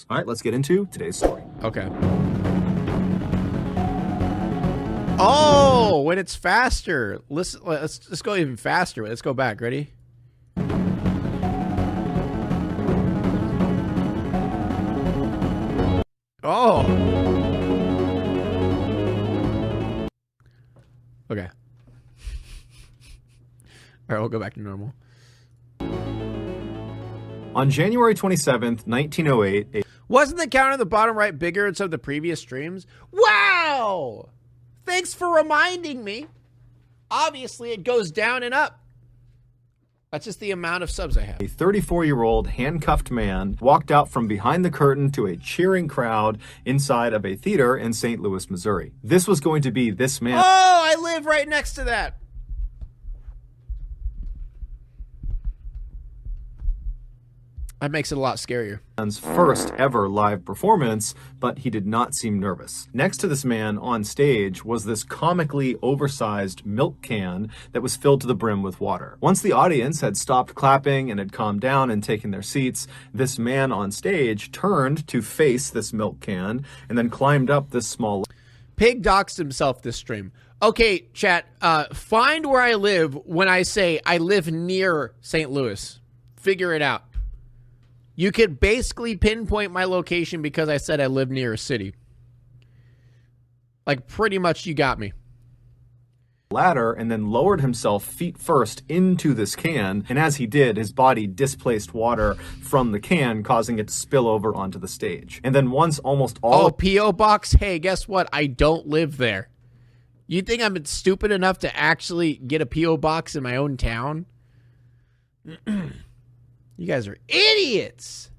All right, let's get into today's story. Okay. Oh, when it's faster. Listen, let's go even faster. Let's go back. Ready? Oh. Okay. All right, we'll go back to normal. On January 27th, 1908, Wasn't the count on the bottom right bigger than some of the previous streams? Wow! Thanks for reminding me. Obviously, it goes down and up. That's just the amount of subs I have. a 34-year-old handcuffed man walked out from behind the curtain to a cheering crowd inside of a theater in St. Louis, Missouri. This was going to be this man. Oh, I live right next to that. That makes it a lot scarier. Man's first ever live performance, but he did not seem nervous. Next to this man on stage was this comically oversized milk can that was filled to the brim with water. Once the audience had stopped clapping and had calmed down and taken their seats, this man on stage turned to face this milk can and then climbed up this small... Pig doxed himself this stream. Okay, chat, find where I live when I say I live near St. Louis. Figure it out. You could basically pinpoint my location because I said I live near a city. Like, pretty much you got me. ladder and then lowered himself feet first into this can, and as he did, his body displaced water from the can, causing it to spill over onto the stage. And then once almost all... Oh, P.O. Box? Hey, guess what? I don't live there. You think I'm stupid enough to actually get a P.O. Box in my own town? You guys are idiots.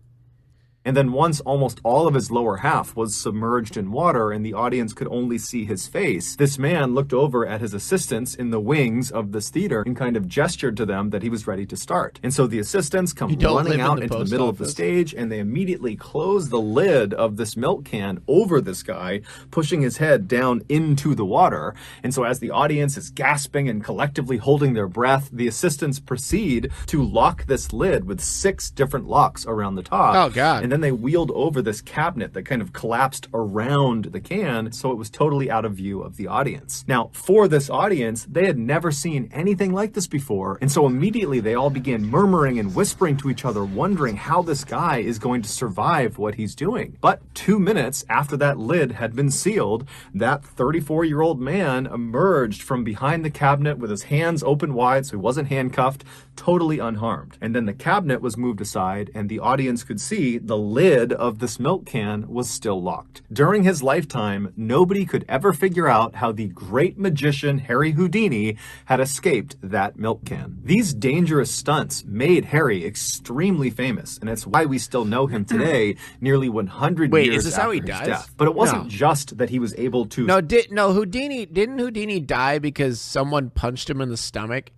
And then once almost all of his lower half was submerged in water and the audience could only see his face, this man looked over at his assistants in the wings of this theater and kind of gestured to them that he was ready to start. And so the assistants come running out into the middle of the stage, and they immediately close the lid of this milk can over this guy, pushing his head down into the water. And so as the audience is gasping and collectively holding their breath, the assistants proceed to lock this lid with 6 different locks around the top. Oh, God. And then they wheeled over this cabinet that kind of collapsed around the can, so it was totally out of view of the audience. Now, for this audience, they had never seen anything like this before, and so immediately they all began murmuring and whispering to each other, wondering how this guy is going to survive what he's doing. But 2 minutes after that lid had been sealed, that 34-year-old man emerged from behind the cabinet with his hands open wide, so he wasn't handcuffed, totally unharmed. And then the cabinet was moved aside, and the audience could see the lid of this milk can was still locked. During his lifetime, nobody could ever figure out how the great magician Harry Houdini had escaped that milk can. These dangerous stunts made Harry extremely famous, and it's why we still know him today, nearly 100 years after his death. But it wasn't just that he was able to... Didn't Houdini die because someone punched him in the stomach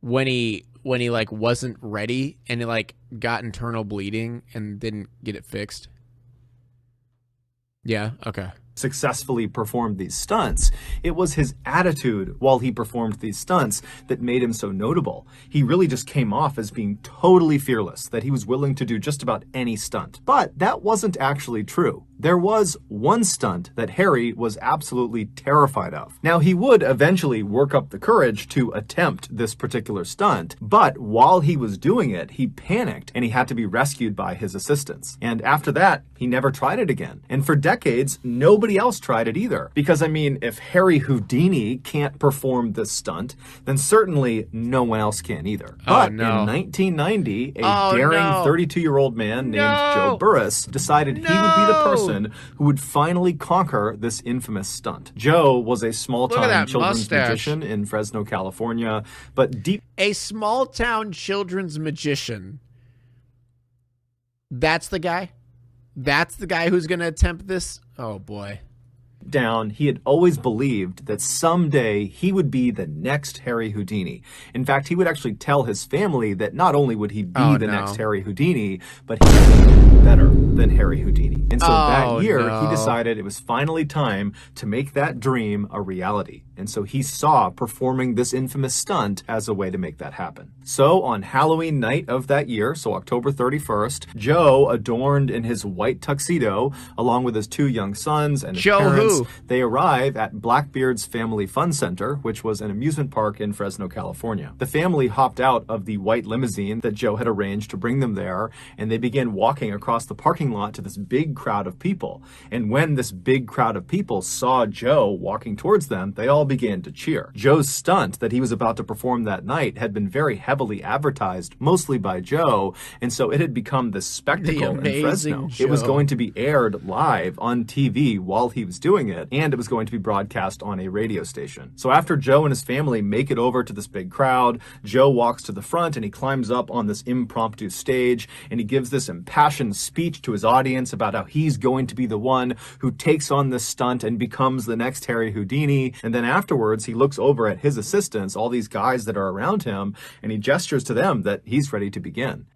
when he like wasn't ready and he like got internal bleeding and didn't get it fixed? Yeah, okay. Successfully performed these stunts, it was his attitude while he performed these stunts that made him so notable. He really just came off as being totally fearless, that he was willing to do just about any stunt. But that wasn't actually true. There was one stunt that Harry was absolutely terrified of. Now, he would eventually work up the courage to attempt this particular stunt, but while he was doing it, he panicked and he had to be rescued by his assistants. And after that, he never tried it again. And for decades, nobody else tried it either. Because, I mean, if Harry Houdini can't perform this stunt, then certainly no one else can either. But in 1990, a daring 32-year-old man named Joe Burris decided he would be the person who would finally conquer this infamous stunt. Joe was a small-town children's magician in Fresno, California, but a small-town children's magician. That's the guy? That's the guy who's going to attempt this? Oh, boy. Down, he had always believed that someday he would be the next Harry Houdini. In fact, he would actually tell his family that not only would he be the next Harry Houdini, but he would be better. than Harry Houdini. And so that year, no. he decided it was finally time to make that dream a reality. And so he saw performing this infamous stunt as a way to make that happen. So on Halloween night of that year, so October 31st, Joe, adorned in his white tuxedo, along with his 2 young sons and his parents, they arrive at Blackbeard's Family Fun Center, which was an amusement park in Fresno, California. The family hopped out of the white limousine that Joe had arranged to bring them there, and they began walking across the parking lot to this big crowd of people. And when this big crowd of people saw Joe walking towards them, they all began to cheer. Joe's stunt that he was about to perform that night had been very heavily advertised, mostly by Joe, and so it had become this spectacle in Fresno. Joe. It was going to be aired live on TV while he was doing it, and it was going to be broadcast on a radio station. So after Joe and his family make it over to this big crowd, Joe walks to the front and he climbs up on this impromptu stage, and he gives this impassioned speech to his audience about how he's going to be the one who takes on this stunt and becomes the next Harry Houdini. And then afterwards, he looks over at his assistants, all these guys that are around him, and he gestures to them that he's ready to begin.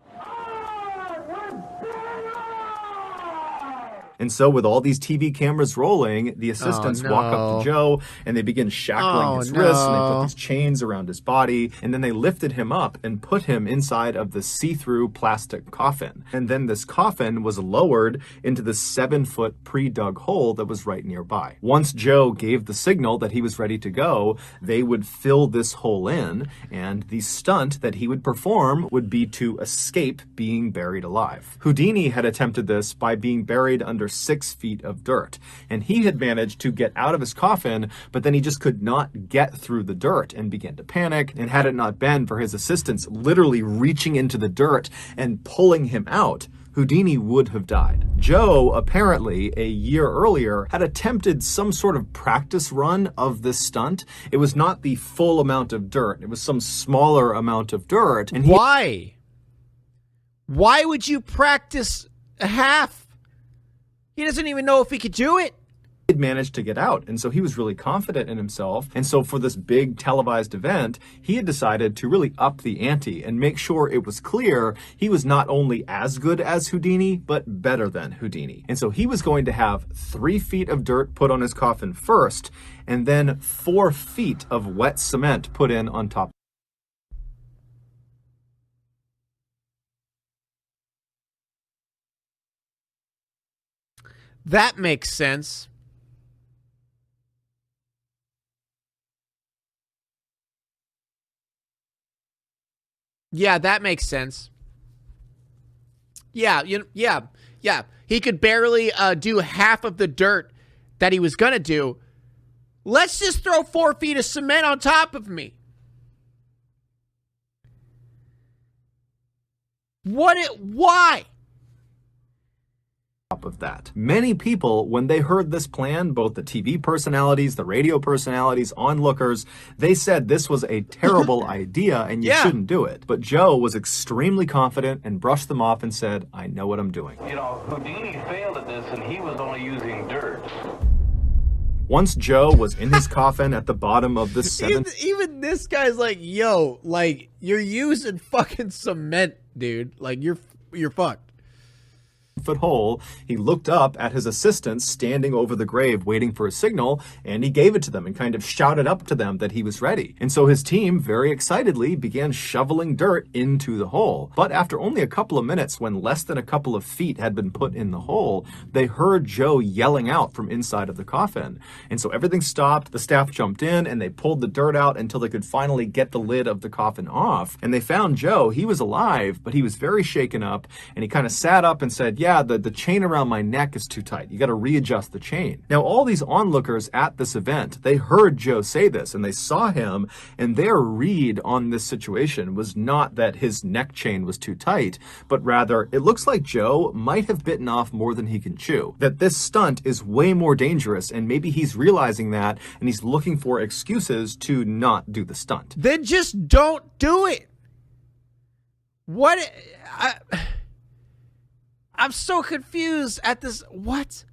And so with all these TV cameras rolling, the assistants walk up to Joe and they begin shackling his wrists, and they put these chains around his body, and then they lifted him up and put him inside of the see-through plastic coffin. And then this coffin was lowered into the 7-foot pre-dug hole that was right nearby. Once Joe gave the signal that he was ready to go, they would fill this hole in, and the stunt that he would perform would be to escape being buried alive. Houdini had attempted this by being buried under 6 feet of dirt, and he had managed to get out of his coffin, but then he just could not get through the dirt and began to panic. And had it not been for his assistants literally reaching into the dirt and pulling him out, Houdini would have died. Joe, apparently, a year earlier, had attempted some sort of practice run of this stunt. It was not the full amount of dirt. It was some smaller amount of dirt. And Why? Why would you practice a half? He doesn't even know if he could do it. He'd managed to get out, and so he was really confident in himself. And so for this big televised event, he had decided to really up the ante and make sure it was clear he was not only as good as Houdini, but better than Houdini. And so he was going to have 3 feet of dirt put on his coffin first, and then 4 feet of wet cement put in on top. That makes sense. Yeah, that makes sense. Yeah, yeah. He could barely do half of the dirt that he was gonna do. Let's just throw 4 feet of cement on top of me. Why? Of that. Many people, when they heard this plan, both the TV personalities, the radio personalities, onlookers, they said this was a terrible idea and you shouldn't do it. But Joe was extremely confident and brushed them off and said, I know what I'm doing. You know, Houdini failed at this and he was only using dirt. Once Joe was in his coffin at the bottom of the 7th... Even this guy's like, yo, like, you're using fucking cement, dude. Like, you're fucked. Foot hole, he looked up at his assistants standing over the grave waiting for a signal, and he gave it to them and kind of shouted up to them that he was ready. And so his team very excitedly began shoveling dirt into the hole. But after only a couple of minutes, when less than a couple of feet had been put in the hole, they heard Joe yelling out from inside of the coffin. And so everything stopped, the staff jumped in, and they pulled the dirt out until they could finally get the lid of the coffin off. And they found Joe. He was alive, but he was very shaken up, and he kind of sat up and said, yeah, the chain around my neck is too tight. You got to readjust the chain. Now, all these onlookers at this event, they heard Joe say this, and they saw him, and their read on this situation was not that his neck chain was too tight, but rather, it looks like Joe might have bitten off more than he can chew. That this stunt is way more dangerous, and maybe he's realizing that, and he's looking for excuses to not do the stunt. Then just don't do it. What? I'm so confused at this. What?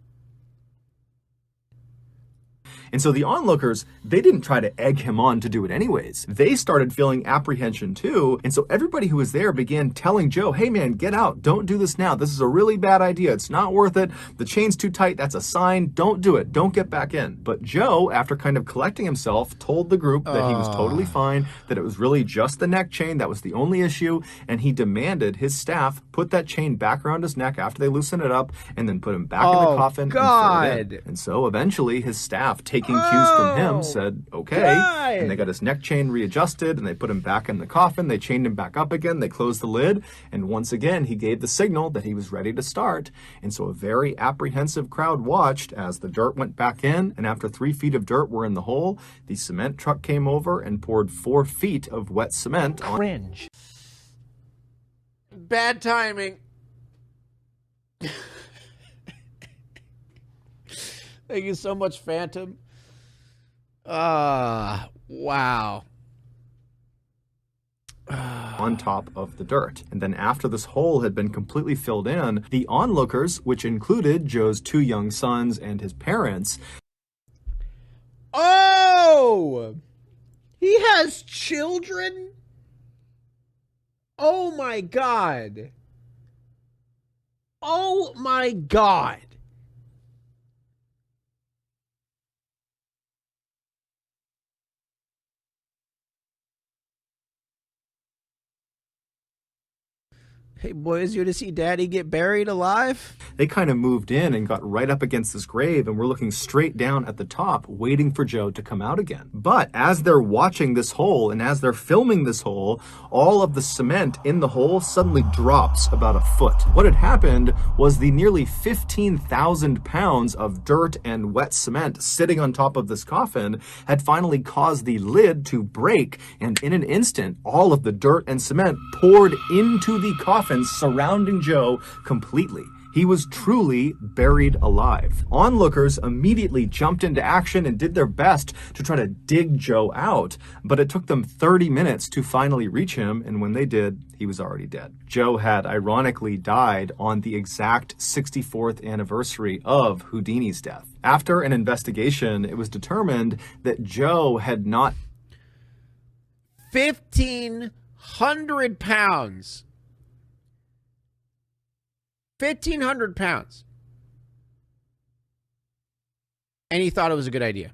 And so the onlookers, they didn't try to egg him on to do it anyways. They started feeling apprehension too. And so everybody who was there began telling Joe, hey man, get out. Don't do this now. This is a really bad idea. It's not worth it. The chain's too tight. That's a sign. Don't do it. Don't get back in. But Joe, after kind of collecting himself, told the group that he was totally fine, that it was really just the neck chain. That was the only issue. And he demanded his staff put that chain back around his neck after they loosened it up and then put him back in the coffin and fill it in. And so eventually his staff, taking cues from him, said, okay. And they got his neck chain readjusted and they put him back in the coffin. They chained him back up again. They closed the lid. And once again, he gave the signal that he was ready to start. And so a very apprehensive crowd watched as the dirt went back in. And after 3 feet of dirt were in the hole, the cement truck came over and poured 4 feet of wet cement on. Cringe. Bad timing. Thank you so much, Phantom. Wow. On top of the dirt. And then after this hole had been completely filled in, the onlookers, which included Joe's 2 young sons and his parents. Oh! He has children? Oh my God. Oh my God. Hey boys, you to see Daddy get buried alive? They kind of moved in and got right up against this grave and were looking straight down at the top, waiting for Joe to come out again. But as they're watching this hole and as they're filming this hole, all of the cement in the hole suddenly drops about a foot. What had happened was the nearly 15,000 pounds of dirt and wet cement sitting on top of this coffin had finally caused the lid to break, and in an instant, all of the dirt and cement poured into the coffin, surrounding Joe completely. He was truly buried alive. Onlookers immediately jumped into action and did their best to try to dig Joe out, but it took them 30 minutes to finally reach him, and when they did, he was already dead. Joe had ironically died on the exact 64th anniversary of Houdini's death. After an investigation, it was determined that Joe had not 1,500 pounds. 1,500 pounds. And he thought it was a good idea.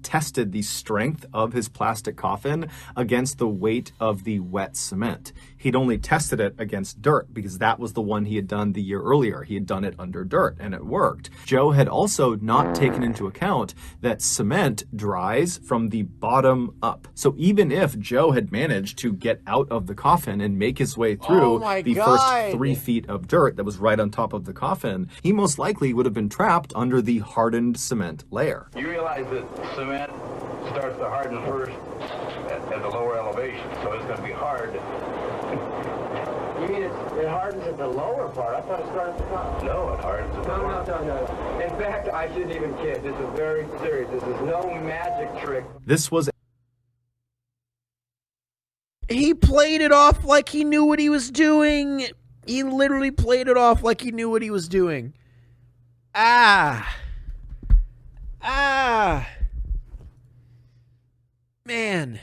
tested the strength of his plastic coffin against the weight of the wet cement. He'd only tested it against dirt because that was the one he had done the year earlier. He had done it under dirt and it worked. Joe had also not taken into account that cement dries from the bottom up. So even if Joe had managed to get out of the coffin and make his way through the first 3 feet of dirt that was right on top of the coffin, he most likely would have been trapped under the hardened cement layer. You realize that cement starts to harden first at the lower elevation, so it's going to be hard. You mean it hardens at the lower part? I thought it started at the top. No, it hardens at the lower. No. In fact, I shouldn't even kid. This is very serious. This is no magic trick. This was... He played it off like he knew what he was doing. He literally played it off like he knew what he was doing. Man.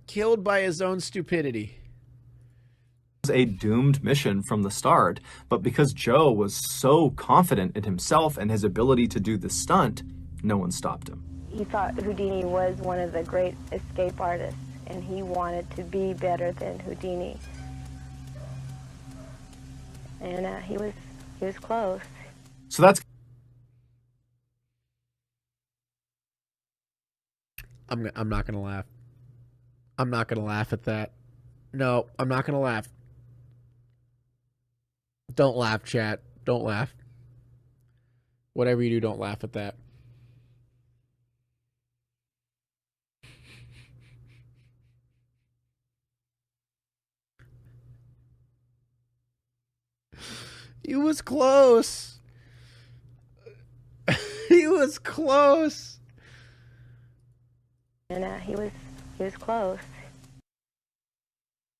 Killed by his own stupidity. A doomed mission from the start, but because Joe was so confident in himself and his ability to do the stunt, no one stopped him. He thought Houdini was one of the great escape artists, and he wanted to be better than Houdini. And he was close. So that's... I'm not gonna laugh. I'm not gonna laugh at that. No, I'm not gonna laugh. Don't laugh, chat. Don't laugh. Whatever you do, don't laugh at that. He was close. He was close. And he was close.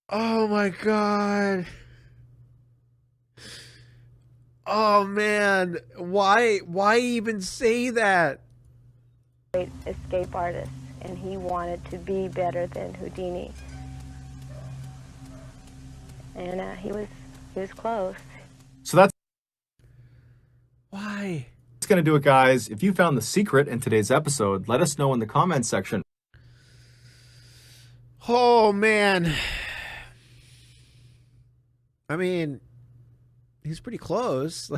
Oh my God. Oh man, why even say that? Great escape artist, and he wanted to be better than Houdini. And he was close. So that's Why? going to do it, guys. If you found the secret in today's episode, let us know in the comments section. Oh man. I mean, he's pretty close.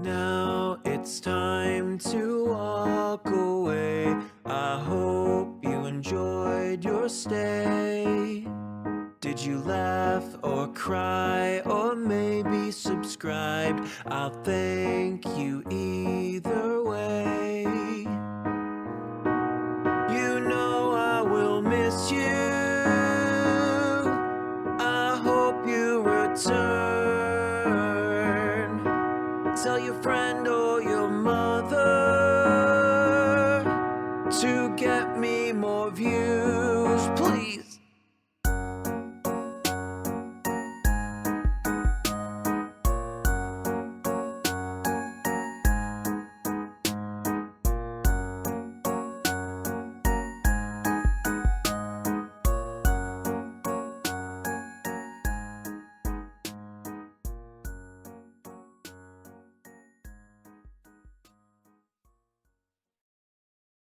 Now it's time to walk away. I hope you enjoyed your stay. Did you laugh or cry or maybe subscribe? I'll thank you either way. You know I will miss you. I hope you return. Tell your friend or